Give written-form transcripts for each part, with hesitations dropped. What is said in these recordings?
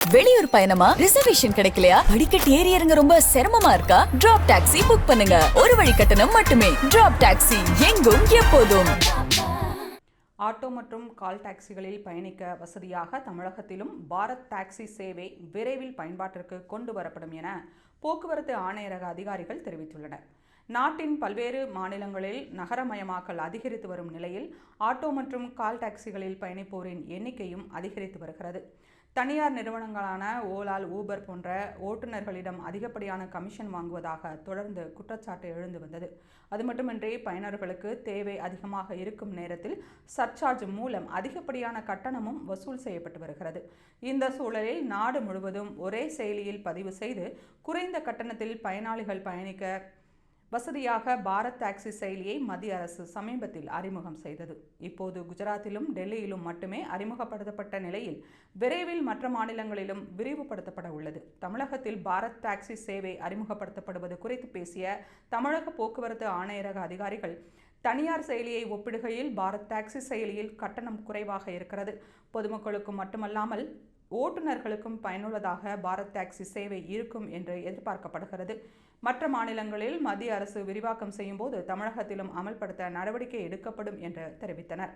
வெளியூர் பயணமா? ரிசர்வேஷன் கிடைக்கலையா? படிக்கட்டு ஏறி இறங்க ரொம்ப சிரமமா இருக்கா? டிராப் டாக்ஸி புக் பண்ணுங்க. ஒரு வழி கட்டணம் மட்டுமே. டிராப் டாக்ஸி, எங்கும் எப்போதும். ஆட்டோ மற்றும் கால் டாக்ஸிகளில் பயணிக்க வசதியாக தமிழகத்திலும் பாரத் டாக்ஸி சேவை விரைவில் பயன்பாட்டிற்கு கொண்டு வரப்படும் என போக்குவரத்து ஆணையரக அதிகாரிகள் தெரிவித்துள்ளனர். நாட்டின் பல்வேறு மாநிலங்களில் நகரமயமாக்கல் அதிகரித்து வரும் நிலையில் ஆட்டோ மற்றும் கால் டாக்ஸிகளில் பயணிப்போரின் எண்ணிக்கையும் அதிகரித்து வருகிறது. தனியார் நிறுவனங்களான ஓலா, ஊபர் போன்ற ஓட்டுநர்களிடம் அதிகப்படியான கமிஷன் வாங்குவதாக தொடர்ந்து குற்றச்சாட்டு எழுந்து வந்தது. அது மட்டுமின்றி பயனர்களுக்கு தேவை அதிகமாக இருக்கும் நேரத்தில் சர்சார்ஜ் மூலம் அதிகப்படியான கட்டணமும் வசூல் செய்யப்பட்டு வருகிறது. இந்த சூழலில் நாடு முழுவதும் ஒரே செயலியில் பதிவு செய்து குறைந்த கட்டணத்தில் பயனாளிகள் பயணிக்க வசதியாக பாரத் டாக்ஸி செயலியை மத்திய அரசு சமீபத்தில் அறிமுகம் செய்தது. இப்போது குஜராத்திலும் டெல்லியிலும் மட்டுமே அறிமுகப்படுத்தப்பட்ட நிலையில் விரைவில் மற்ற மாநிலங்களிலும் விரிவுபடுத்தப்பட உள்ளது. தமிழகத்தில் பாரத் டாக்ஸி சேவை அறிமுகப்படுத்தப்படுவது குறித்து பேசிய தமிழக போக்குவரத்து ஆணையரக அதிகாரிகள், தனியார் செயலியை ஒப்பிடுகையில் பாரத் டாக்ஸி செயலியில் கட்டணம் குறைவாக இருக்கிறது. பொதுமக்களுக்கு மட்டுமல்லாமல் ஓட்டுநர்களுக்கும் பயனுள்ளதாக பாரத் டாக்ஸி சேவை இருக்கும் என்று எதிர்பார்க்கப்படுகிறது. மற்ற மாநிலங்களில் மத்திய அரசு விரிவாக்கம் செய்யும் போது தமிழகத்திலும் அமல்படுத்த நடவடிக்கை எடுக்கப்படும் என்று தெரிவித்தனர்.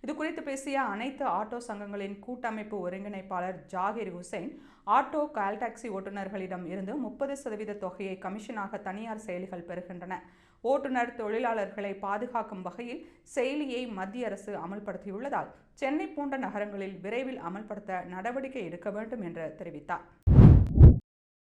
இதுகுறித்து பேசிய அனைத்து ஆட்டோ சங்கங்களின் கூட்டமைப்பு ஒருங்கிணைப்பாளர் Zakir Hussain, auto, call taxi ஓட்டுநர்களிடம் இருந்து 30% தொகையை கமிஷனாக தனியார் செயலிகள் பெறுகின்றன. ஓட்டுநர் தொழிலாளர்களை பாதுகாக்கும் வகையில் செயலியை மத்திய அரசு அமல்படுத்தியுள்ளதால் சென்னை போன்ற நகரங்களில் விரைவில் அமல்படுத்த நடவடிக்கை எடுக்க வேண்டும் என்று தெரிவித்தார்.